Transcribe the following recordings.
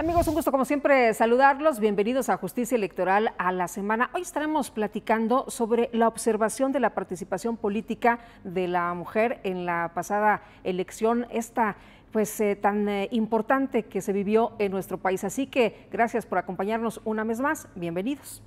Amigos, un gusto como siempre saludarlos. Bienvenidos a Justicia Electoral a la Semana. Hoy estaremos platicando sobre la observación de la participación política de la mujer en la pasada elección, tan importante que se vivió en nuestro país. Así que gracias por acompañarnos una vez más. Bienvenidos.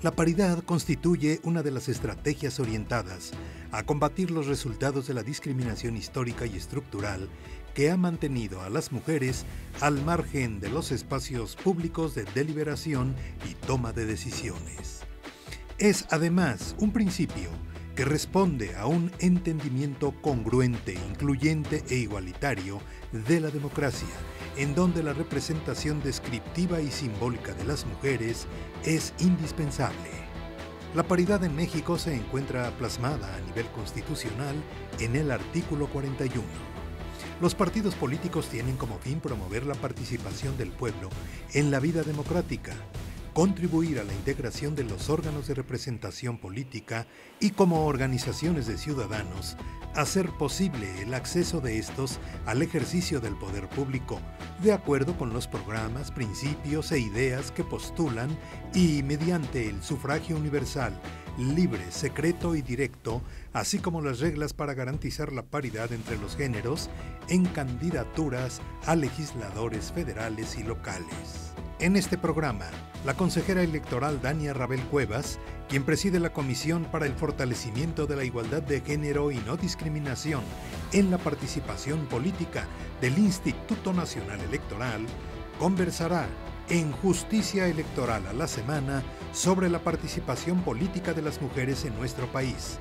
La paridad constituye una de las estrategias orientadas a combatir los resultados de la discriminación histórica y estructural que ha mantenido a las mujeres al margen de los espacios públicos de deliberación y toma de decisiones. Es además un principio que responde a un entendimiento congruente, incluyente e igualitario de la democracia, en donde la representación descriptiva y simbólica de las mujeres es indispensable. La paridad en México se encuentra plasmada a nivel constitucional en el artículo 41. Los partidos políticos tienen como fin promover la participación del pueblo en la vida democrática, contribuir a la integración de los órganos de representación política y como organizaciones de ciudadanos, hacer posible el acceso de estos al ejercicio del poder público, de acuerdo con los programas, principios e ideas que postulan y mediante el sufragio universal, libre, secreto y directo, así como las reglas para garantizar la paridad entre los géneros en candidaturas a legisladores federales y locales. En este programa, la consejera electoral Dania Rabel Cuevas, quien preside la Comisión para el Fortalecimiento de la Igualdad de Género y No Discriminación en la Participación Política del Instituto Nacional Electoral, conversará en Justicia Electoral a la Semana sobre la participación política de las mujeres en nuestro país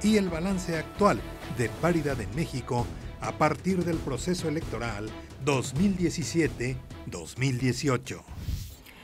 y el balance actual de paridad en México a partir del proceso electoral 2017-2018.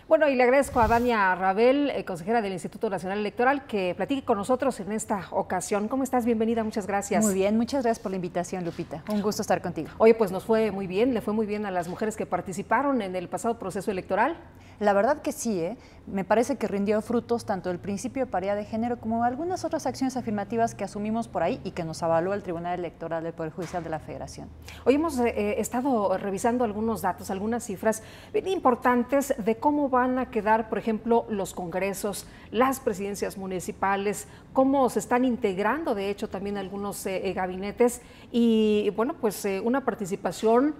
Bueno, y le agradezco a Dania Rabel, consejera del Instituto Nacional Electoral, que platique con nosotros en esta ocasión. ¿Cómo estás? Bienvenida, muchas gracias. Muy bien, muchas gracias por la invitación, Lupita. Un gusto estar contigo. Oye, pues nos fue muy bien, le fue muy bien a las mujeres que participaron en el pasado proceso electoral. La verdad que sí, me parece que rindió frutos tanto el principio de paridad de género como algunas otras acciones afirmativas que asumimos por ahí y que nos avaló el Tribunal Electoral del Poder Judicial de la Federación. Hoy hemos estado revisando algunos datos, algunas cifras bien importantes de cómo van a quedar, por ejemplo, los congresos, las presidencias municipales, cómo se están integrando, de hecho, también algunos gabinetes y, bueno, pues una participación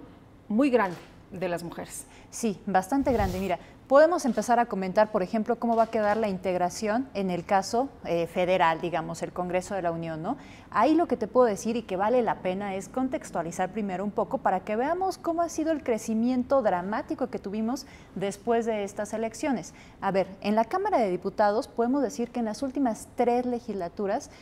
muy grande de las mujeres. Sí, bastante grande. Mira, podemos empezar a comentar, por ejemplo, cómo va a quedar la integración en el caso federal, digamos, el Congreso de la Unión, ¿no? Ahí lo que te puedo decir y que vale la pena es contextualizar primero un poco para que veamos cómo ha sido el crecimiento dramático que tuvimos después de estas elecciones. A ver, en la Cámara de Diputados podemos decir que en las últimas 3 legislaturas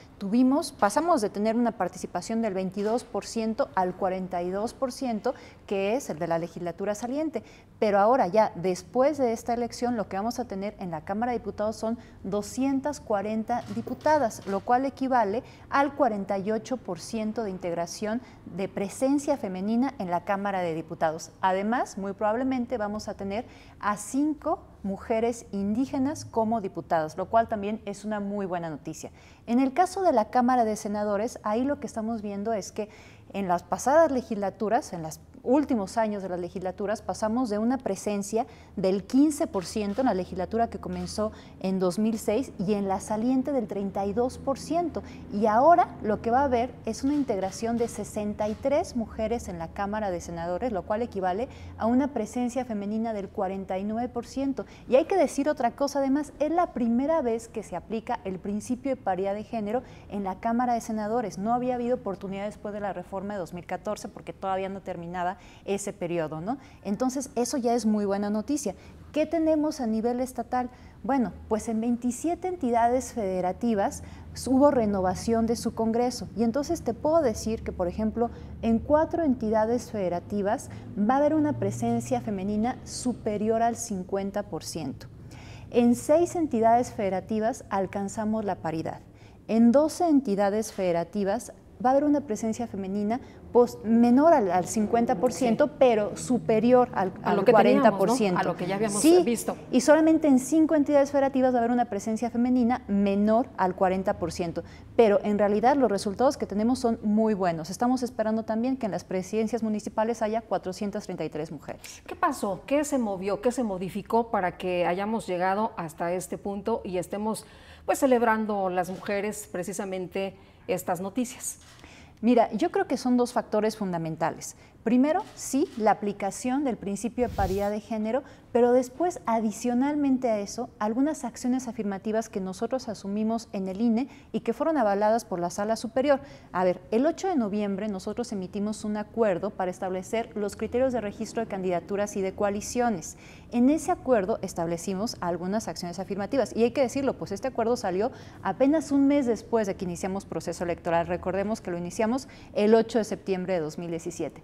pasamos de tener una participación del 22% al 42%, que es el de la legislatura saliente, pero ahora ya después de esta elección lo que vamos a tener en la Cámara de Diputados son 240 diputadas, lo cual equivale al 48% de integración de presencia femenina en la Cámara de Diputados. Además, muy probablemente vamos a tener a 5 mujeres indígenas como diputadas, lo cual también es una muy buena noticia. En el caso de la Cámara de Senadores, ahí lo que estamos viendo es que en las pasadas legislaturas, en los últimos años de las legislaturas, pasamos de una presencia del 15% en la legislatura que comenzó en 2006 y en la saliente del 32%. Y ahora lo que va a haber es una integración de 63 mujeres en la Cámara de Senadores, lo cual equivale a una presencia femenina del 49%. Y hay que decir otra cosa, además, es la primera vez que se aplica el principio de paridad de género en la Cámara de Senadores. No había habido oportunidad después de la reforma de 2014 porque todavía no terminaba ese periodo, ¿no? Entonces, eso ya es muy buena noticia. ¿Qué tenemos a nivel estatal? Bueno, pues en 27 entidades federativas hubo renovación de su Congreso y entonces te puedo decir que, por ejemplo, en 4 entidades federativas va a haber una presencia femenina superior al 50%. En 6 entidades federativas alcanzamos la paridad. En 12 entidades federativas va a haber una presencia femenina menor al 50%, sí, pero superior al 40%. ¿No? A lo que ya habíamos visto. Y solamente en 5 entidades federativas va a haber una presencia femenina menor al 40%. Pero en realidad los resultados que tenemos son muy buenos. Estamos esperando también que en las presidencias municipales haya 433 mujeres. ¿Qué pasó? ¿Qué se movió? ¿Qué se modificó para que hayamos llegado hasta este punto y estemos pues celebrando las mujeres precisamente estas noticias? Mira, yo creo que son 2 factores fundamentales. Primero, sí, la aplicación del principio de paridad de género, pero después, adicionalmente a eso, algunas acciones afirmativas que nosotros asumimos en el INE y que fueron avaladas por la Sala Superior. A ver, el 8 de noviembre nosotros emitimos un acuerdo para establecer los criterios de registro de candidaturas y de coaliciones. En ese acuerdo establecimos algunas acciones afirmativas y hay que decirlo, pues este acuerdo salió apenas un mes después de que iniciamos proceso electoral. Recordemos que lo iniciamos el 8 de septiembre de 2017.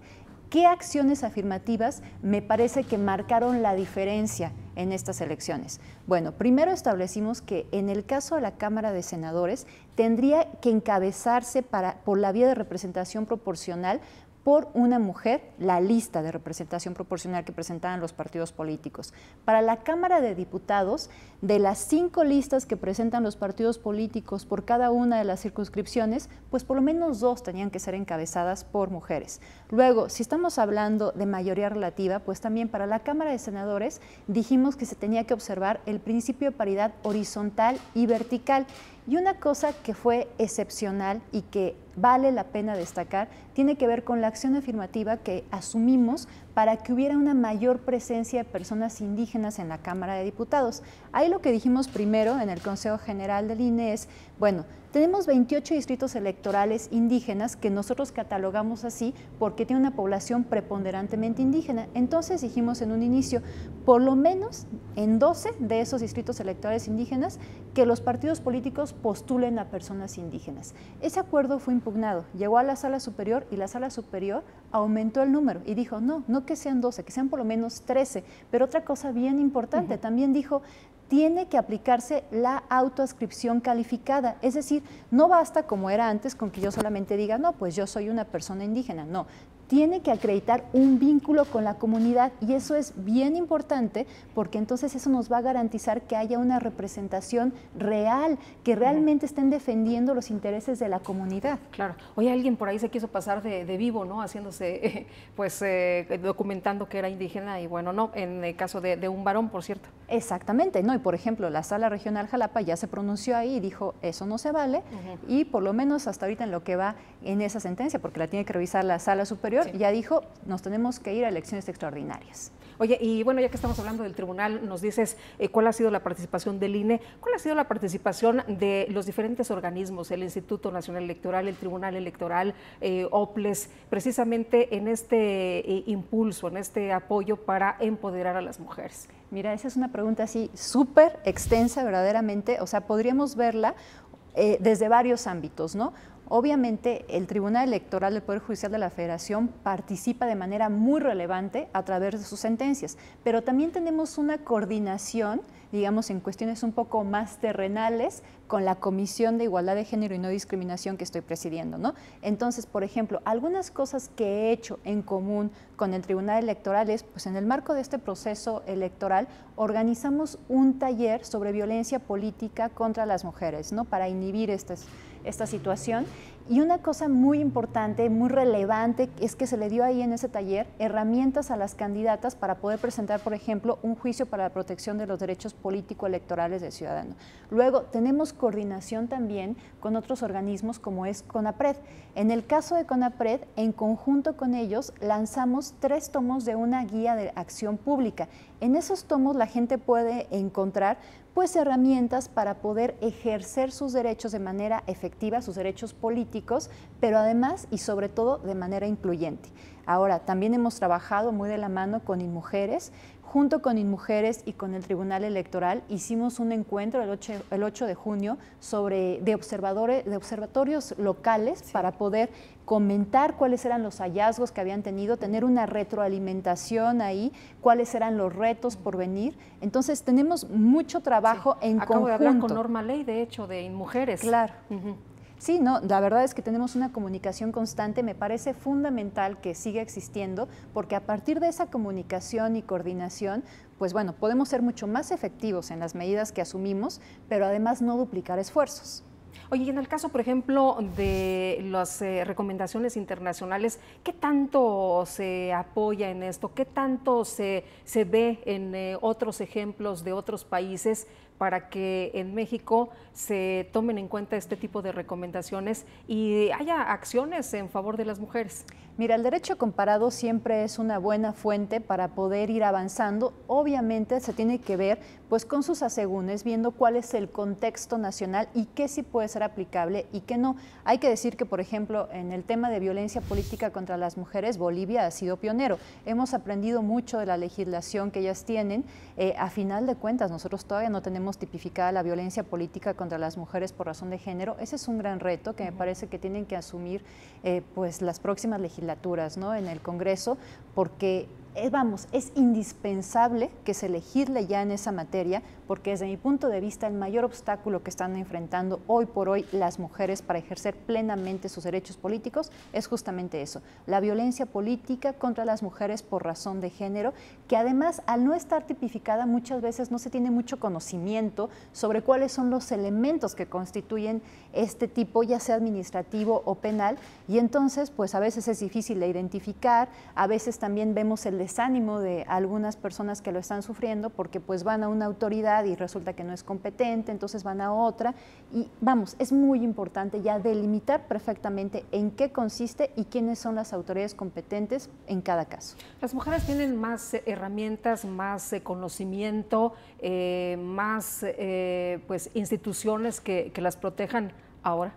¿Qué acciones afirmativas me parece que marcaron la diferencia en estas elecciones? Bueno, primero establecimos que en el caso de la Cámara de Senadores tendría que encabezarse por la vía de representación proporcional por una mujer, la lista de representación proporcional que presentaban los partidos políticos. Para la Cámara de Diputados, de las 5 listas que presentan los partidos políticos por cada una de las circunscripciones, pues por lo menos 2 tenían que ser encabezadas por mujeres. Luego, si estamos hablando de mayoría relativa, pues también para la Cámara de Senadores dijimos que se tenía que observar el principio de paridad horizontal y vertical. Y una cosa que fue excepcional y que vale la pena destacar tiene que ver con la acción afirmativa que asumimos para que hubiera una mayor presencia de personas indígenas en la Cámara de Diputados. Ahí lo que dijimos primero en el Consejo General del INE es, bueno, tenemos 28 distritos electorales indígenas que nosotros catalogamos así porque tiene una población preponderantemente indígena. Entonces dijimos en un inicio, por lo menos en 12 de esos distritos electorales indígenas, que los partidos políticos postulen a personas indígenas. Ese acuerdo fue impugnado, llegó a la Sala Superior y la Sala Superior aumentó el número y dijo, no que sean 12, que sean por lo menos 13. Pero otra cosa bien importante, también dijo, tiene que aplicarse la autoadscripción calificada, es decir, no basta como era antes con que yo solamente diga, no, pues yo soy una persona indígena, no. Tiene que acreditar un vínculo con la comunidad y eso es bien importante porque entonces eso nos va a garantizar que haya una representación real, que realmente estén defendiendo los intereses de la comunidad. Claro. Oye, alguien por ahí se quiso pasar de vivo, ¿no? Haciéndose, documentando que era indígena y bueno, no, en el caso de un varón, por cierto. Exactamente, ¿no? Y por ejemplo, la Sala Regional Jalapa ya se pronunció ahí y dijo, eso no se vale y por lo menos hasta ahorita en lo que va en esa sentencia, porque la tiene que revisar la Sala Superior, ya dijo, nos tenemos que ir a elecciones extraordinarias. Oye, y bueno, ya que estamos hablando del tribunal, nos dices cuál ha sido la participación del INE, cuál ha sido la participación de los diferentes organismos, el Instituto Nacional Electoral, el Tribunal Electoral, OPLES, precisamente en este impulso, en este apoyo para empoderar a las mujeres. Mira, esa es una pregunta así súper extensa verdaderamente, o sea, podríamos verla desde varios ámbitos, ¿no? Obviamente, el Tribunal Electoral del Poder Judicial de la Federación participa de manera muy relevante a través de sus sentencias, pero también tenemos una coordinación, digamos, en cuestiones un poco más terrenales con la Comisión de Igualdad de Género y No Discriminación que estoy presidiendo, ¿no? Entonces, por ejemplo, algunas cosas que he hecho en común con el Tribunal Electoral es, pues en el marco de este proceso electoral, organizamos un taller sobre violencia política contra las mujeres, ¿no? Para inhibir esta situación. Y una cosa muy importante, muy relevante, es que se le dio ahí en ese taller herramientas a las candidatas para poder presentar, por ejemplo, un juicio para la protección de los derechos político-electorales del ciudadano. Luego, tenemos coordinación también con otros organismos como es CONAPRED. En el caso de CONAPRED, en conjunto con ellos, lanzamos 3 tomos de una guía de acción pública. En esos tomos la gente puede encontrar pues herramientas para poder ejercer sus derechos de manera efectiva, sus derechos políticos, pero además y sobre todo de manera incluyente. Ahora, también hemos trabajado muy de la mano con InMujeres. Junto con InMujeres y con el Tribunal Electoral hicimos un encuentro el 8 de junio de observatorios locales para poder comentar cuáles eran los hallazgos que habían tenido, tener una retroalimentación ahí, cuáles eran los retos por venir. Entonces tenemos mucho trabajo en conjunto. Acabo de hablar con Norma Ley, de hecho, de InMujeres. Claro. Sí, no, la verdad es que tenemos una comunicación constante, me parece fundamental que siga existiendo, porque a partir de esa comunicación y coordinación, pues bueno, podemos ser mucho más efectivos en las medidas que asumimos, pero además no duplicar esfuerzos. Oye, y en el caso, por ejemplo, de las recomendaciones internacionales, ¿qué tanto se apoya en esto? ¿Qué tanto se ve en otros ejemplos de otros países para que en México se tomen en cuenta este tipo de recomendaciones y haya acciones en favor de las mujeres? Mira, el derecho comparado siempre es una buena fuente para poder ir avanzando. Obviamente se tiene que ver pues con sus asegúnes, viendo cuál es el contexto nacional y qué sí puede ser aplicable y qué no. Hay que decir que, por ejemplo, en el tema de violencia política contra las mujeres, Bolivia ha sido pionero. Hemos aprendido mucho de la legislación que ellas tienen. A final de cuentas, nosotros todavía no tenemos tipificada la violencia política contra las mujeres por razón de género. Ese es un gran reto que me parece que tienen que asumir pues las próximas legislaturas, ¿no?, en el Congreso, porque es indispensable que se legisle ya en esa materia, porque desde mi punto de vista el mayor obstáculo que están enfrentando hoy por hoy las mujeres para ejercer plenamente sus derechos políticos es justamente eso, la violencia política contra las mujeres por razón de género, que además al no estar tipificada muchas veces no se tiene mucho conocimiento sobre cuáles son los elementos que constituyen este tipo, ya sea administrativo o penal, y entonces pues a veces es difícil de identificar, a veces también vemos el desánimo de algunas personas que lo están sufriendo porque pues van a una autoridad y resulta que no es competente, entonces van a otra y vamos, es muy importante ya delimitar perfectamente en qué consiste y quiénes son las autoridades competentes en cada caso. Las mujeres tienen más herramientas, más conocimiento, más pues instituciones que las protejan ahora.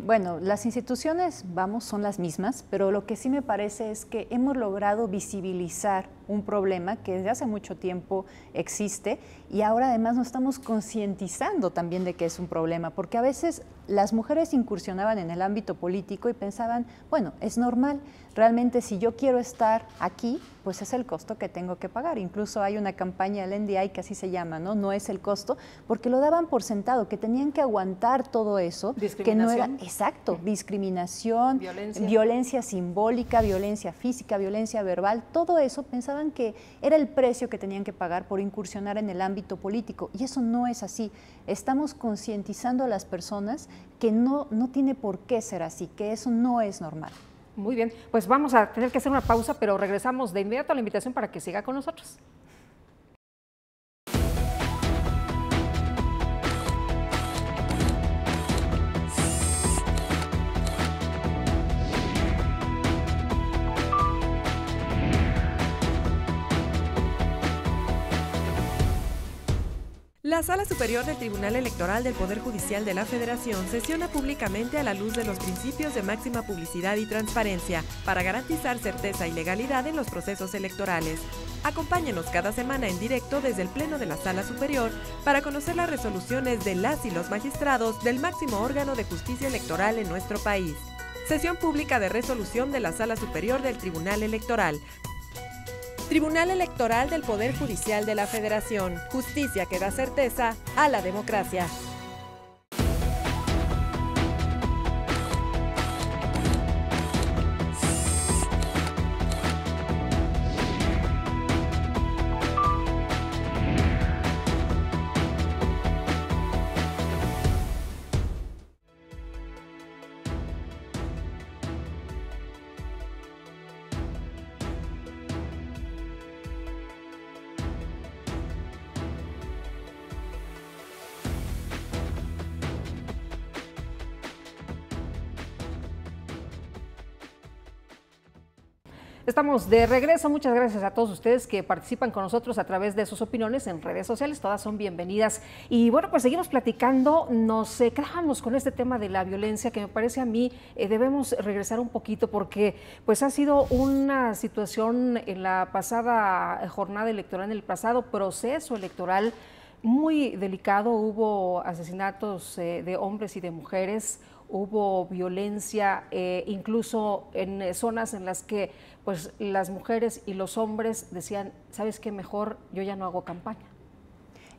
Bueno, las instituciones, son las mismas, pero lo que sí me parece es que hemos logrado visibilizar un problema que desde hace mucho tiempo existe y ahora además nos estamos concientizando también de que es un problema, porque a veces las mujeres incursionaban en el ámbito político y pensaban, bueno, es normal, realmente si yo quiero estar aquí, pues es el costo que tengo que pagar. Incluso hay una campaña del NDI que así se llama, ¿no? No es el costo, porque lo daban por sentado, que tenían que aguantar todo eso, que no era, exacto, discriminación, violencia simbólica, violencia física, violencia verbal, todo eso pensaban que era el precio que tenían que pagar por incursionar en el ámbito político, y eso no es así. Estamos concientizando a las personas que no tiene por qué ser así, que eso no es normal. Muy bien, pues vamos a tener que hacer una pausa, pero regresamos de inmediato a la invitación para que siga con nosotros. La Sala Superior del Tribunal Electoral del Poder Judicial de la Federación sesiona públicamente a la luz de los principios de máxima publicidad y transparencia para garantizar certeza y legalidad en los procesos electorales. Acompáñenos cada semana en directo desde el Pleno de la Sala Superior para conocer las resoluciones de las y los magistrados del máximo órgano de justicia electoral en nuestro país. Sesión pública de resolución de la Sala Superior del Tribunal Electoral. Tribunal Electoral del Poder Judicial de la Federación. Justicia que da certeza a la democracia. Estamos de regreso, muchas gracias a todos ustedes que participan con nosotros a través de sus opiniones en redes sociales, todas son bienvenidas. Y bueno, pues seguimos platicando, nos quedamos con este tema de la violencia que me parece a mí debemos regresar un poquito porque pues ha sido una situación en la pasada jornada electoral, en el pasado proceso electoral muy delicado, hubo asesinatos de hombres y de mujeres, hubo violencia, incluso en zonas en las que pues las mujeres y los hombres decían, ¿sabes qué? Mejor yo ya no hago campaña.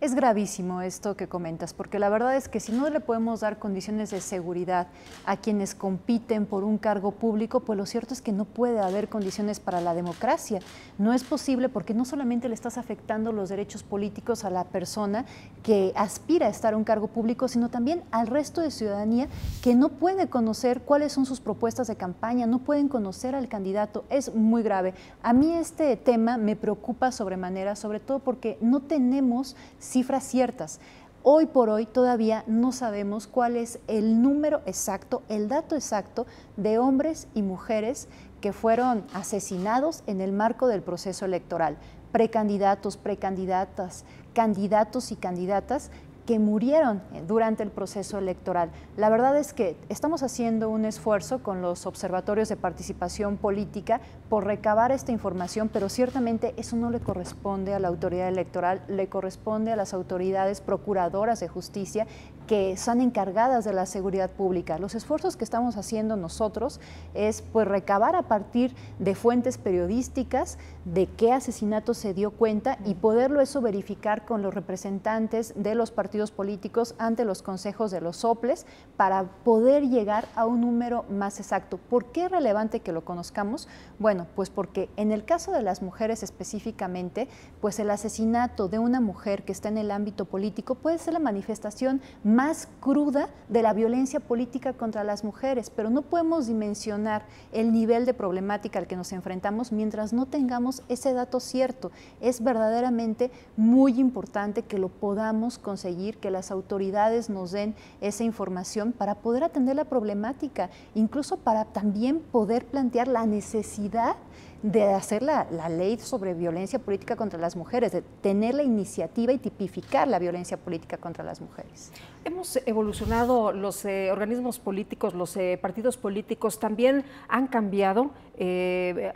Es gravísimo esto que comentas, porque la verdad es que si no le podemos dar condiciones de seguridad a quienes compiten por un cargo público, pues lo cierto es que no puede haber condiciones para la democracia. No es posible porque no solamente le estás afectando los derechos políticos a la persona que aspira a estar a un cargo público, sino también al resto de ciudadanía que no puede conocer cuáles son sus propuestas de campaña, no pueden conocer al candidato. Es muy grave. A mí este tema me preocupa sobremanera, sobre todo porque no tenemos cifras ciertas. Hoy por hoy todavía no sabemos cuál es el número exacto, el dato exacto de hombres y mujeres que fueron asesinados en el marco del proceso electoral. Precandidatos, precandidatas, candidatos y candidatas que murieron durante el proceso electoral. La verdad es que estamos haciendo un esfuerzo con los observatorios de participación política por recabar esta información, pero ciertamente eso no le corresponde a la autoridad electoral, le corresponde a las autoridades procuradoras de justicia que son encargadas de la seguridad pública. Los esfuerzos que estamos haciendo nosotros es pues recabar a partir de fuentes periodísticas de qué asesinato se dio cuenta y poderlo eso verificar con los representantes de los partidos políticos ante los consejos de los soples para poder llegar a un número más exacto. ¿Por qué es relevante que lo conozcamos? Bueno, pues porque en el caso de las mujeres específicamente, pues el asesinato de una mujer que está en el ámbito político puede ser la manifestación más cruda de la violencia política contra las mujeres, pero no podemos dimensionar el nivel de problemática al que nos enfrentamos mientras no tengamos ese dato cierto. Es verdaderamente muy importante que lo podamos conseguir, que las autoridades nos den esa información para poder atender la problemática, incluso para también poder plantear la necesidad de hacer la ley sobre violencia política contra las mujeres, de tener la iniciativa y tipificar la violencia política contra las mujeres. Hemos evolucionado, los organismos políticos, los partidos políticos también han cambiado.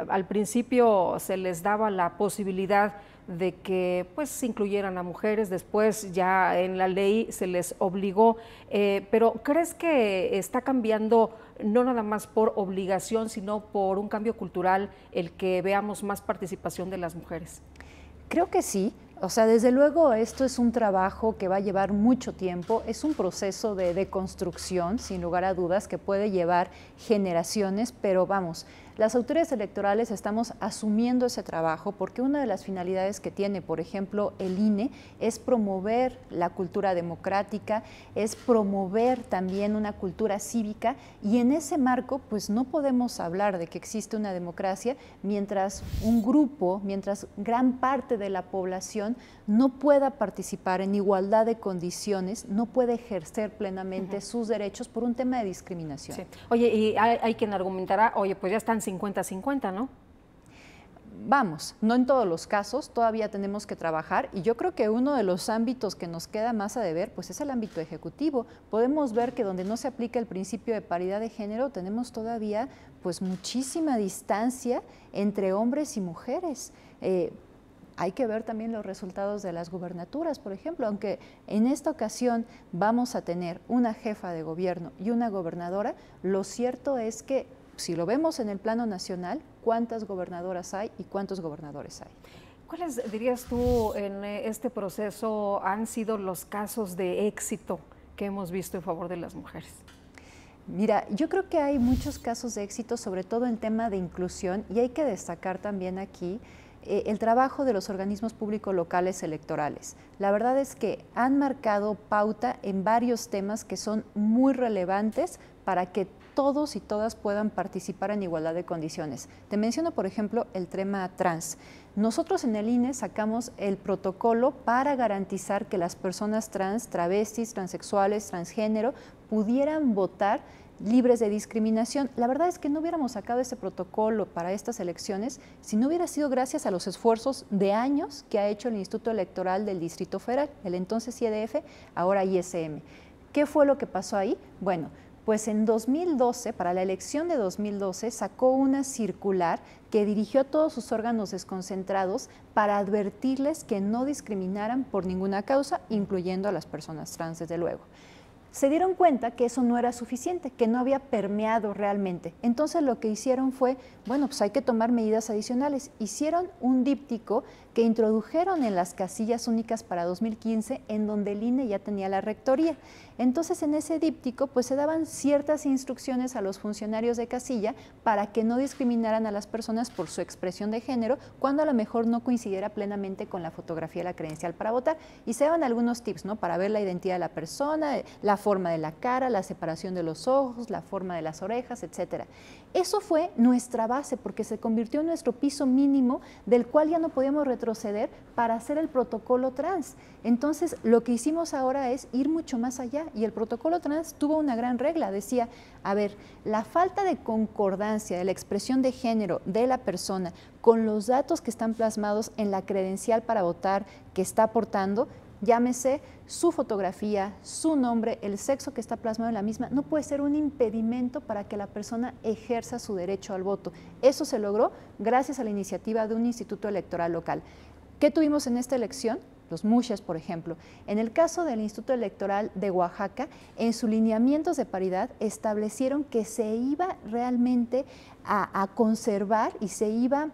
Al principio se les daba la posibilidad de que pues se incluyeran a mujeres, después ya en la ley se les obligó, pero ¿crees que está cambiando no nada más por obligación, sino por un cambio cultural el que veamos más participación de las mujeres? Creo que sí. O sea, desde luego esto es un trabajo que va a llevar mucho tiempo, es un proceso de deconstrucción, sin lugar a dudas, que puede llevar generaciones, pero vamos, las autoridades electorales estamos asumiendo ese trabajo porque una de las finalidades que tiene, por ejemplo, el INE es promover la cultura democrática, es promover también una cultura cívica y en ese marco pues no podemos hablar de que existe una democracia mientras un grupo, mientras gran parte de la población no pueda participar en igualdad de condiciones, no puede ejercer plenamente sus derechos por un tema de discriminación. Sí. Oye, y hay quien argumentará, oye, pues ya están 50-50, ¿no? Vamos, no en todos los casos, todavía tenemos que trabajar y yo creo que uno de los ámbitos que nos queda más a deber pues es el ámbito ejecutivo. Podemos ver que donde no se aplica el principio de paridad de género tenemos todavía pues muchísima distancia entre hombres y mujeres. Hay que ver también los resultados de las gubernaturas, por ejemplo, aunque en esta ocasión vamos a tener una jefa de gobierno y una gobernadora, lo cierto es que si lo vemos en el plano nacional, ¿cuántas gobernadoras hay y cuántos gobernadores hay? ¿Cuáles, dirías tú, en este proceso han sido los casos de éxito que hemos visto en favor de las mujeres? Mira, yo creo que hay muchos casos de éxito, sobre todo en tema de inclusión, y hay que destacar también aquí el trabajo de los organismos públicos locales electorales. La verdad es que han marcado pauta en varios temas que son muy relevantes para que todos y todas puedan participar en igualdad de condiciones. Te menciono, por ejemplo, el tema trans. Nosotros en el INE sacamos el protocolo para garantizar que las personas trans, travestis, transexuales, transgénero, pudieran votar libres de discriminación. La verdad es que no hubiéramos sacado ese protocolo para estas elecciones si no hubiera sido gracias a los esfuerzos de años que ha hecho el Instituto Electoral del Distrito Federal, el entonces IEDF, ahora ISM. ¿Qué fue lo que pasó ahí? Bueno, pues en 2012, para la elección de 2012, sacó una circular que dirigió a todos sus órganos desconcentrados para advertirles que no discriminaran por ninguna causa, incluyendo a las personas trans, desde luego. se dieron cuenta que eso no era suficiente, que no había permeado realmente. Entonces lo que hicieron fue, bueno, pues hay que tomar medidas adicionales. Hicieron un díptico que introdujeron en las casillas únicas para 2015, en donde el INE ya tenía la rectoría. Entonces, en ese díptico, pues se daban ciertas instrucciones a los funcionarios de casilla para que no discriminaran a las personas por su expresión de género, cuando a lo mejor no coincidiera plenamente con la fotografía de la credencial para votar. Y se daban algunos tips, ¿no? Para ver la identidad de la persona, la forma de la cara, la separación de los ojos, la forma de las orejas, etcétera. Eso fue nuestra base, porque se convirtió en nuestro piso mínimo del cual ya no podíamos retroceder para hacer el protocolo trans. Entonces, lo que hicimos ahora es ir mucho más allá, y el protocolo trans tuvo una gran regla. Decía, a ver, la falta de concordancia de la expresión de género de la persona con los datos que están plasmados en la credencial para votar que está aportando, llámese su fotografía, su nombre, el sexo que está plasmado en la misma, no puede ser un impedimento para que la persona ejerza su derecho al voto. Eso se logró gracias a la iniciativa de un instituto electoral local. ¿Qué tuvimos en esta elección? Los mushes, por ejemplo. En el caso del Instituto Electoral de Oaxaca, en sus lineamientos de paridad establecieron que se iba realmente a conservar y se iba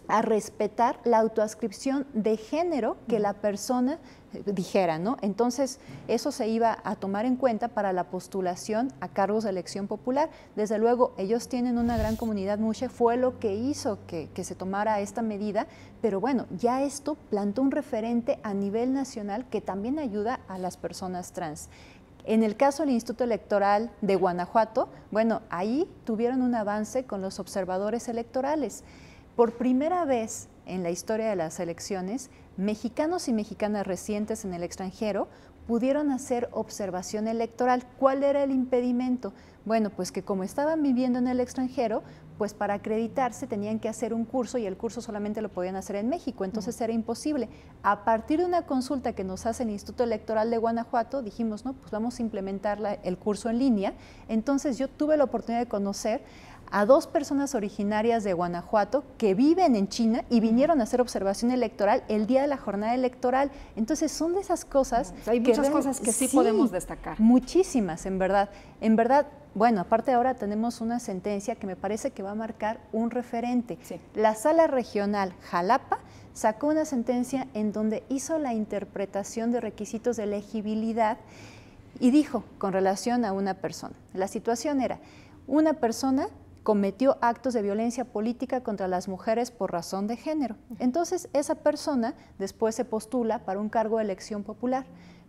a respetar la autoadscripción de género que la persona dijera, ¿no? Entonces, eso se iba a tomar en cuenta para la postulación a cargos de elección popular. Desde luego, ellos tienen una gran comunidad mushe, fue lo que hizo que se tomara esta medida, pero bueno, ya esto plantó un referente a nivel nacional que también ayuda a las personas trans. En el caso del Instituto Electoral de Guanajuato, bueno, ahí tuvieron un avance con los observadores electorales. Por primera vez en la historia de las elecciones, mexicanos y mexicanas residentes en el extranjero pudieron hacer observación electoral. ¿Cuál era el impedimento? Bueno, pues que como estaban viviendo en el extranjero, pues para acreditarse tenían que hacer un curso, y el curso solamente lo podían hacer en México, entonces era imposible. A partir de una consulta que nos hace el Instituto Electoral de Guanajuato, dijimos, no, pues vamos a implementar el curso en línea. Entonces yo tuve la oportunidad de conocer a 2 personas originarias de Guanajuato que viven en China y vinieron a hacer observación electoral el día de la jornada electoral. Entonces son de esas cosas. Hay muchas cosas que sí podemos destacar. Muchísimas, en verdad. En verdad, bueno, aparte ahora tenemos una sentencia que me parece que va a marcar un referente. Sí. La Sala Regional Jalapa sacó una sentencia en donde hizo la interpretación de requisitos de elegibilidad y dijo, con relación a una persona, la situación era, una persona cometió actos de violencia política contra las mujeres por razón de género. Entonces, esa persona después se postula para un cargo de elección popular,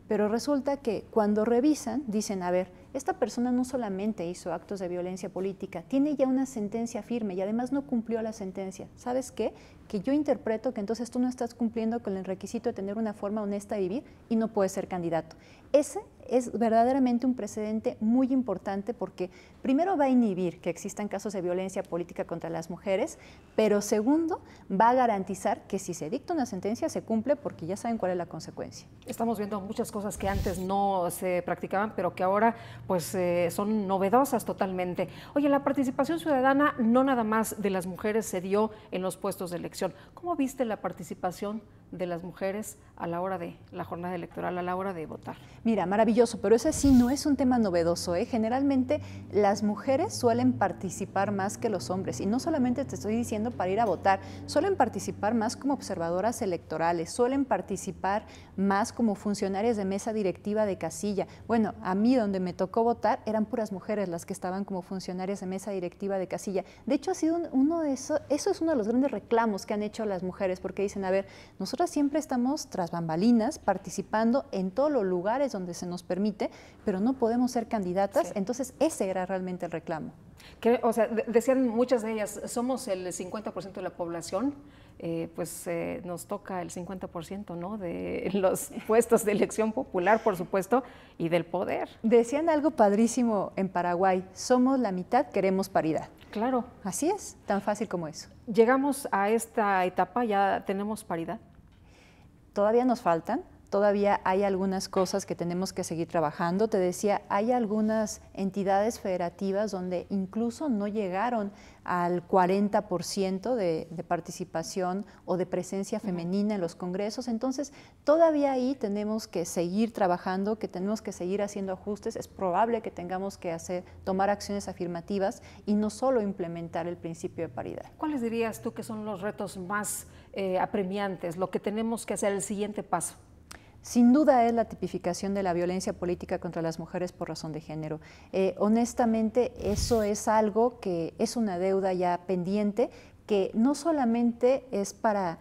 pero resulta que cuando revisan, dicen, a ver, esta persona no solamente hizo actos de violencia política, tiene ya una sentencia firme y además no cumplió la sentencia. ¿Sabes qué? Que yo interpreto que entonces tú no estás cumpliendo con el requisito de tener una forma honesta de vivir y no puedes ser candidato. Ese es verdaderamente un precedente muy importante porque primero va a inhibir que existan casos de violencia política contra las mujeres, pero segundo, va a garantizar que si se dicta una sentencia se cumple porque ya saben cuál es la consecuencia. Estamos viendo muchas cosas que antes no se practicaban, pero que ahora pues son novedosas totalmente. Oye, la participación ciudadana no nada más de las mujeres se dio en los puestos de elección. ¿Cómo viste la participación de las mujeres a la hora de la jornada electoral, a la hora de votar? Mira, maravilloso, pero ese sí no es un tema novedoso, ¿eh? Generalmente las mujeres suelen participar más que los hombres, y no solamente te estoy diciendo para ir a votar, suelen participar más como observadoras electorales, suelen participar más como funcionarias de mesa directiva de casilla. Bueno, a mí donde me tocó votar eran puras mujeres las que estaban como funcionarias de mesa directiva de casilla. De hecho, ha sido eso es uno de los grandes reclamos que han hecho las mujeres, porque dicen, a ver, nosotros siempre estamos tras bambalinas participando en todos los lugares donde se nos permite, pero no podemos ser candidatas, sí. Entonces ese era realmente el reclamo. O sea, decían muchas de ellas, somos el 50% de la población, nos toca el 50%, ¿no?, de los puestos de elección popular, por supuesto, y del poder. Decían algo padrísimo en Paraguay, somos la mitad, queremos paridad. Claro. Así es, tan fácil como eso. ¿Llegamos a esta etapa, ya tenemos paridad? Todavía nos faltan. todavía hay algunas cosas que tenemos que seguir trabajando. Te decía, hay algunas entidades federativas donde incluso no llegaron al 40% de participación o de presencia femenina en los congresos. Entonces, todavía ahí tenemos que seguir trabajando, que tenemos que seguir haciendo ajustes. Es probable que tengamos que tomar acciones afirmativas y no solo implementar el principio de paridad. ¿Cuáles dirías tú que son los retos más apremiantes, lo que tenemos que hacer, el siguiente paso? Sin duda es la tipificación de la violencia política contra las mujeres por razón de género. Honestamente, eso es algo que es una deuda ya pendiente, que no solamente es para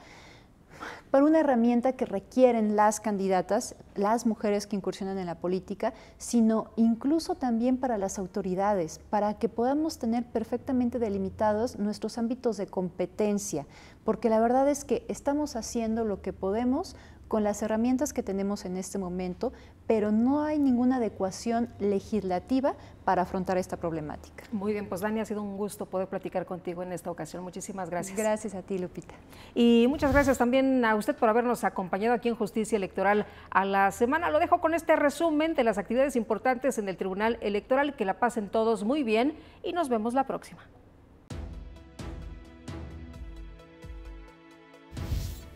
una herramienta que requieren las candidatas, las mujeres que incursionan en la política, sino incluso también para las autoridades, para que podamos tener perfectamente delimitados nuestros ámbitos de competencia, porque la verdad es que estamos haciendo lo que podemos con las herramientas que tenemos en este momento, pero no hay ninguna adecuación legislativa para afrontar esta problemática. Muy bien, pues Dani, ha sido un gusto poder platicar contigo en esta ocasión. Muchísimas gracias. Gracias a ti, Lupita. Y muchas gracias también a usted por habernos acompañado aquí en Justicia Electoral a la Semana. Lo dejo con este resumen de las actividades importantes en el Tribunal Electoral. Que la pasen todos muy bien y nos vemos la próxima.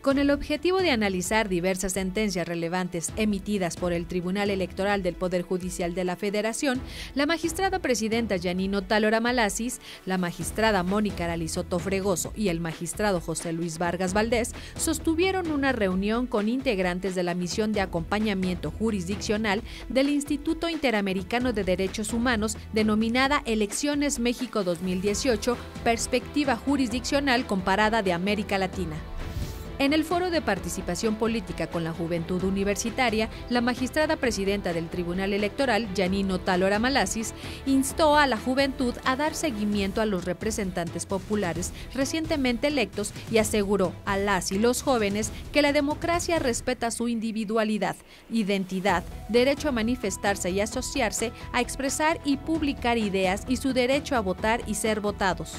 Con el objetivo de analizar diversas sentencias relevantes emitidas por el Tribunal Electoral del Poder Judicial de la Federación, la magistrada presidenta Yanino Talora Malasis, la magistrada Mónica Aralizoto Fregoso y el magistrado José Luis Vargas Valdés sostuvieron una reunión con integrantes de la misión de acompañamiento jurisdiccional del Instituto Interamericano de Derechos Humanos denominada Elecciones México 2018, Perspectiva Jurisdiccional Comparada de América Latina. En el foro de participación política con la juventud universitaria, la magistrada presidenta del Tribunal Electoral, Yanino Talora Malasis, instó a la juventud a dar seguimiento a los representantes populares recientemente electos y aseguró a las y los jóvenes que la democracia respeta su individualidad, identidad, derecho a manifestarse y asociarse, a expresar y publicar ideas y su derecho a votar y ser votados.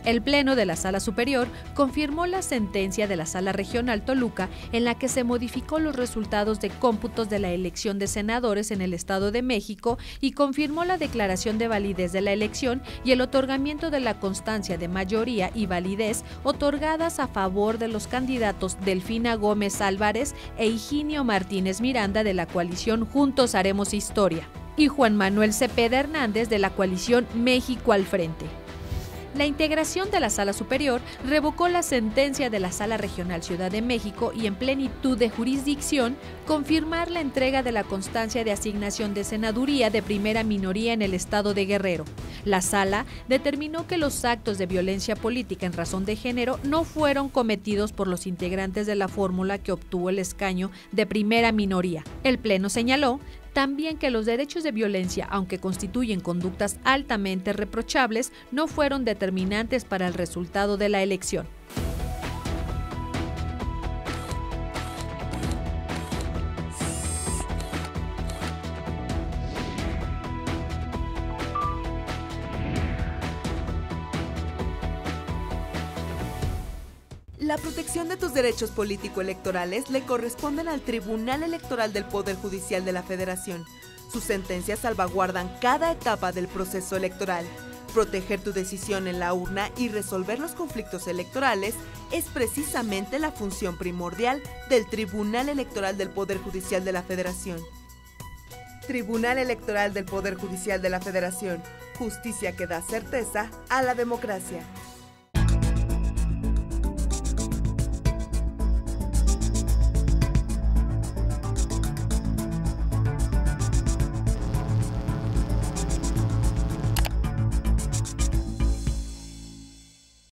El Pleno de la Sala Superior confirmó la sentencia de la Sala Regional Toluca en la que se modificó los resultados de cómputos de la elección de senadores en el Estado de México y confirmó la declaración de validez de la elección y el otorgamiento de la constancia de mayoría y validez otorgadas a favor de los candidatos Delfina Gómez Álvarez e Higinio Martínez Miranda de la coalición Juntos Haremos Historia y Juan Manuel Cepeda Hernández de la coalición México al Frente. La integración de la Sala Superior revocó la sentencia de la Sala Regional Ciudad de México y en plenitud de jurisdicción confirmar la entrega de la constancia de asignación de senaduría de primera minoría en el estado de Guerrero. La Sala determinó que los actos de violencia política en razón de género no fueron cometidos por los integrantes de la fórmula que obtuvo el escaño de primera minoría. El Pleno señaló también que los derechos de violencia, aunque constituyen conductas altamente reprochables, no fueron determinantes para el resultado de la elección. La protección de tus derechos político-electorales le corresponden al Tribunal Electoral del Poder Judicial de la Federación. Sus sentencias salvaguardan cada etapa del proceso electoral. Proteger tu decisión en la urna y resolver los conflictos electorales es precisamente la función primordial del Tribunal Electoral del Poder Judicial de la Federación. Tribunal Electoral del Poder Judicial de la Federación. Justicia que da certeza a la democracia.